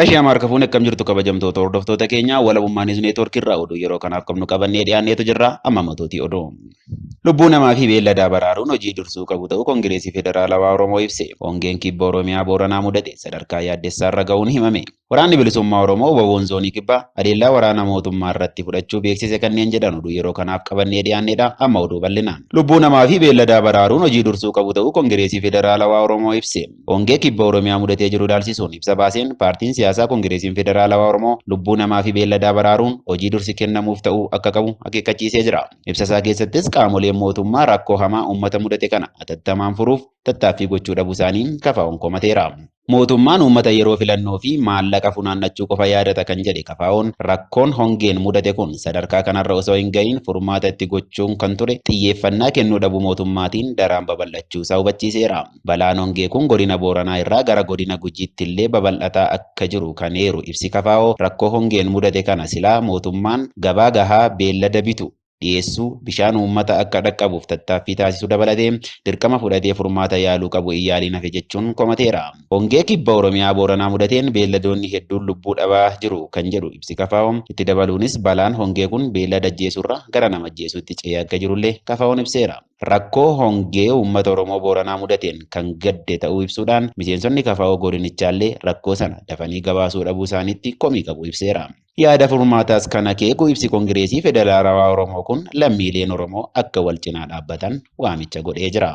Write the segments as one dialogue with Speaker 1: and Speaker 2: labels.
Speaker 1: Ashiyaa Maarkafuun akkam jirtu kabajamtoota hordoftoota keenya walabummaan neetwoorkii irraa oduu yeroo kanaaf qabnu qabannee dhiyaanneetu jirra amma matootii oduu. Lubbuu namaa fi beelladaa baraaruun hojii dursuu qabu ta'uu Koongireesii Federaalawaa Oromoo ibse. Hongeen kibba Oromiyaa Booranaa mudate sadarkaa yaaddessaarra ga'uun himame. Waraanni bilisummaa Oromoo WBO'n zoonii kibbaa adeellaa waraana mootummaa irratti fudhachuu beeksise kanneen jedhan oduu yeroo kanaaf qabannee dhiyaanneedha amma oduu bal'inaan. Lubbuu namaa fi beelladaa baraaruun hojii dursuu qabu ta'uu Koongireesii Federaalawaa Oromoo ibse. Hongee kibba Oromiyaa mudatee jiru ilaalchisuun ibsa baaseen paartiin siyaasaa Koongireesiin Federaalawaa Oromoo lubbuu namaa fi beelladaa baraaruun hojii dursi kennamuuf ta'uu akka qabu akeekkachiisee jira. Ibsa isaa keessattis qaamoleen mootummaa rakkoo hamaa uummata mudate kana atattamaan furuuf tattaaffii gochuu dhabuu isaanii KFO'n komateera. Mootummaan uummata yeroo filannoo fi maallaqa funaannachuu qofa yaadata kan jedhe KFO'n rakkoon hongeen mudate kun sadarkaa kanarra osoo hin gahin furmaata itti gochuun kan ture xiyyeeffannaa kennuu dhabuu mootummaatiin daraan babal'achuu isaa hubachiiseera. Balaan hongee kun godina Booranaa irraa gara godina Gujiitti illee babal'ataa akka jiru kan eeru ibsi KFO rakkoo hongeen mudate kana silaa mootummaan gabaa gahaa beellada bitu dhiyeessuu bishaan uummata akka dhaqqabuuf tattaaffii taasisuu dabalatee dirqama fudhatee furmaata yaaluu qabu iyyaaliin hafe jechuun komateera. Hongee kibba Oromiyaa Booranaa mudateen beelladoonni hedduun lubbuu dhabaa jiru kan jedhu ibsi KFO itti dabaluunis balaan hongee kun beellada ajjeesurra gara nama ajjeesuutti ce'ee akka jirullee KFO'n ibseera. Rakkoo hongee uummata Oromoo Booranaa mudateen kan gadde ta'uu ibsuudhaan miseensonni KFO godinichaallee rakkoo sana dafanii gabaasuu dhabuu isaaniitti komii qabu ibseera. Yaada furmaataas kan akeeku ibsi Koongireesii Federaalawaa Oromoo kun lammiileen Oromoo akka wal cinaa dhaabbatan waamicha godhee jira.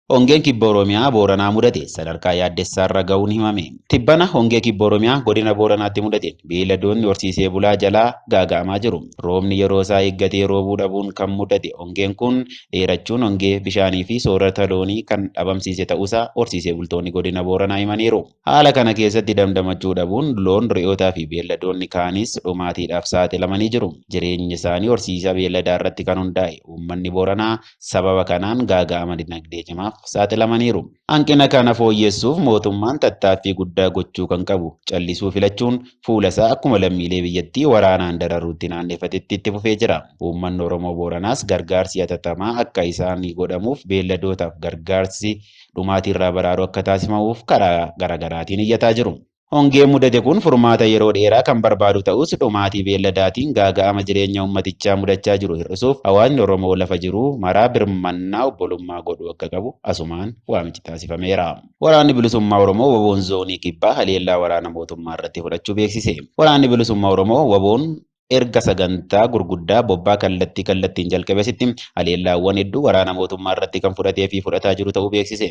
Speaker 1: Hongeen kibba Oromiyaa Booranaa mudate sadarkaa yaaddessaarra ga'uun himame. Tibbana hongee kibba Oromiyaa godina Booranaatti mudate beelladoonni horsiisee bulaa jalaa gaaga'amaa jiru. Roobni yeroo isaa eeggatee roobuu dhabuun kan mudate hongeen kun dheerachuun hongee bishaanii fi soorata loonii kan dhabamsiise ta'uusaa horsiisee bultoonni godina Booranaa himaniiru. Haala kana keessatti damdamachuu dhabuun loon, re'ootaa fi beelladoonni kaanis dhumaatiidhaaf saaxilamanii jiru. Jireenyi isaanii horsiisa beelladaa irratti kan hundaa'e uummanni Booranaa sababa kanaan gaaga'ama dinagdee cimaaf saaxilamaniiru. Hanqina kana fooyyessuuf mootummaan tattaaffii guddaa gochuu kan qabu callisuu filachuun fuula isaa akkuma lammiilee biyyattii waraanaan dararuutti naanneeffatetti itti fufee jira. Uummanni Oromoo Booranaas gargaarsi hatattamaa akka isaanii godhamuuf beelladootaaf gargaarsi dhumaatiirraa baraaruu akka taasifamuuf karaa garaagaraatiin iyyataa jiru. Hongeen mudate kun furmaata yeroo dheeraa kan barbaadu ta'us dhumaatii beelladaatiin gaaga'ama jireenya uummatichaa mudachaa jiru hir'isuuf hawaasni Oromoo lafa jiru maraa birmannaa obbolummaa godhuu akka qabu asumaan waamichi taasifameera. Waraanni bilisummaa Oromoo WBO'n zoonii kibbaa haleellaa waraana mootummaa irratti fudhachuu beeksise. Waraanni bilisummaa Oromoo WBO'n erga sagantaa gurguddaa bobbaa kallattiin jalqabesitti haleellaawwan hedduu waraana mootummaa irratti kan fudhatee fi fudhataa jiru ta'uu beeksise.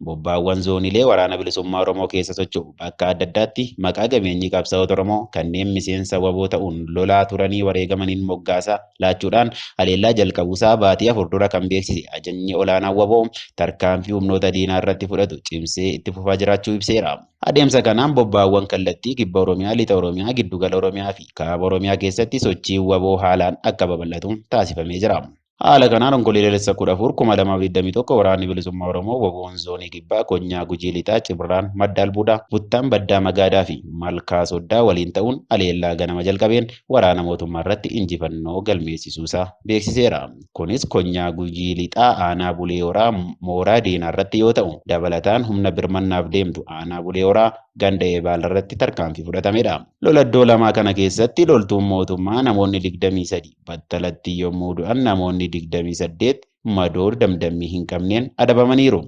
Speaker 1: Bobbaawwan zooniilee waraana bilisummaa Oromoo keessa socho'u bakka adda addaatti maqaa gameenyii qabsaa'ota Oromoo kanneen miseensa WBO ta'uun lolaa turanii wareegamaniin moggaasaa laachuudhaan haleellaa jalqabuusaa baatii 4 dura kan beeksise ajajni olaanaa WBO tarkaanfii humnoota diinaa irratti fudhatu cimsee itti fufaa jiraachuu ibseera. Adeemsa kanaan bobbaawwan kallattii kibba Oromiyaa, lixa Oromiyaa, giddugala Oromiyaa fi kaaba Oromiyaa keessatti sochii WBO haalaan akka babal'atu taasifamee jira. Haala kanaan onkololeessa 14/2021 waraanni bilisummaa Oromoo WBO'n zoonii kibbaa Konyaa Gujii Lixaa, Cibraan, Madda Albuudaa, Buttaan Baddaa Magaadaa fi Malkaa Soddaa waliin ta'uun haleellaa ganama jalqabeen waraana mootummaa irratti injifannoo galmeessisuusaa beeksiseera. Kunis Konyaa Gujii Lixaa aanaa Bulee Horaa mooraa diinaa irratti yoo ta'u, dabalataan humna birmannaaf deemtu aanaa Bulee Horaa ganda Eebaal irratti tarkaanfii fudhatamedha. Loladdoo lamaa kana keessatti loltuun mootummaa namoonni 23 battalatti yommuu du'an namoonni 28 madoor damdammii hin qabneen adabamaniiru.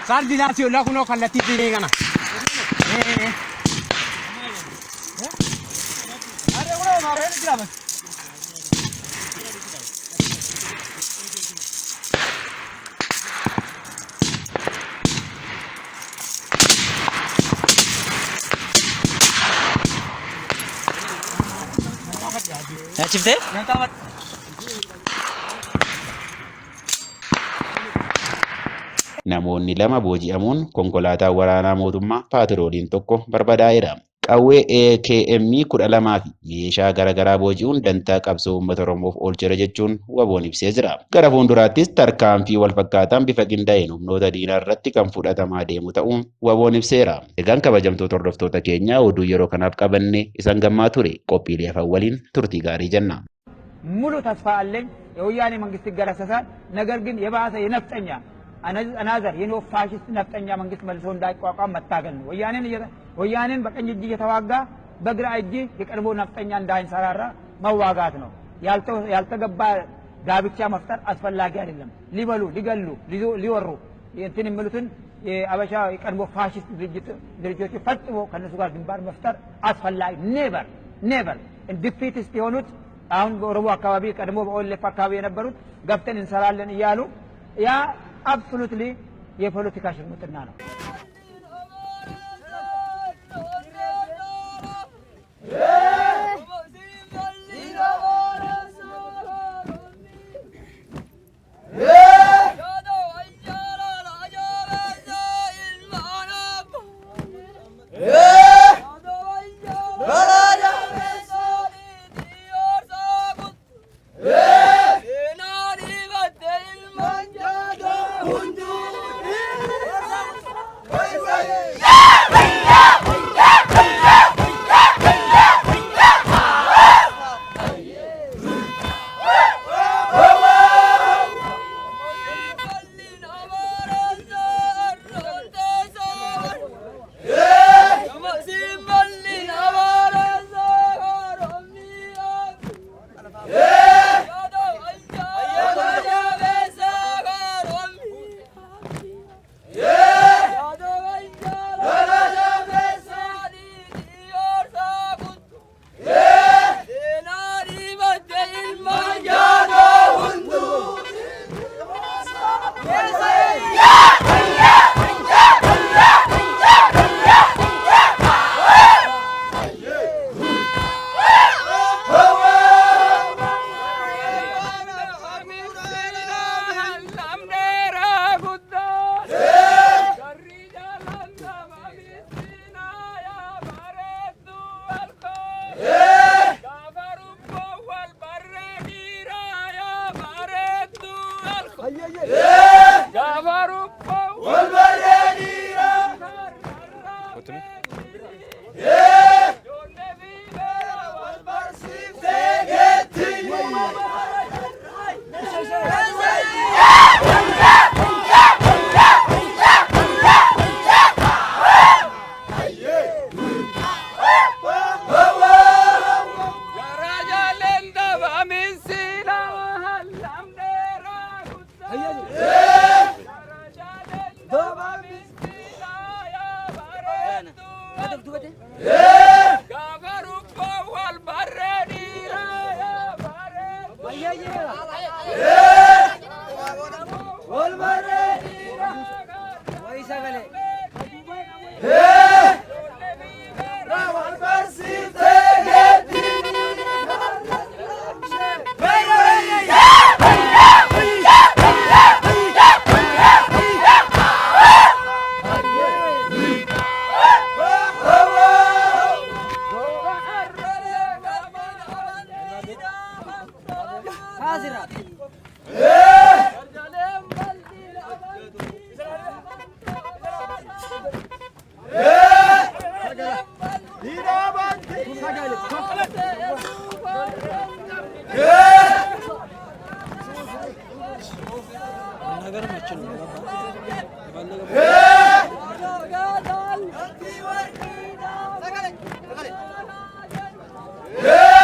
Speaker 2: Sardi la tio la kuno kallatti dire kana. Are uno mare ni graba.
Speaker 3: Achifte?
Speaker 1: Namoonni lama booji'amuun konkolaataa waraanaa mootummaa paatirooliin tokko barbadaa'eera. Qawwee AKM 12 fi meeshaa garaagaraa booji'uun dantaa qabsoo uummata Oromoof oolcheera jechuun waboon ibsee jira. Gara fuulduraattis tarkaanfii wal fakkaataan bifa qindaa'een humnoota diinaa irratti kan fudhatamaa deemu ta'uun waboon ibseera. Egaan kabajamtoota hordoftoota keenyaa oduu yeroo kanaaf qabanne isan gammaa ture qophiilee hafan waliin turtii gaarii jenna.
Speaker 4: ሙሉ ተስፋ አለኝ የወያኔ መንግስት ይገረሰሳል። ነገር ግን የባሰ የነፍጠኛ አናዘር የኖ ፋሽስት ነፍጠኛ መንግስት መልሶ እንዳይቋቋም መታገል ነው። ወያኔን በቀኝ እጅ እየተዋጋ በግራ እጅ የቀድሞ ነፍጠኛ እንዳይንሰራራ መዋጋት ነው። ያልተገባ ጋብቻ መፍጠር አስፈላጊ አይደለም። ሊበሉ ሊገሉ ሊወሩ እንትን የሚሉትን የአበሻ የቀድሞ ፋሽስት ድርጅቶች ፈጥሞ ከነሱ ጋር ግንባር መፍጠር አስፈላጊ ኔቨር ዲፊትስት የሆኑት አሁን በኦሮሞ አካባቢ ቀድሞ በኦሌፍ አካባቢ የነበሩት ገፍተን እንሰራለን እያሉ ያ አብሶሉትሊ የፖለቲካ ሽርሙጥና ነው።
Speaker 5: Yeah!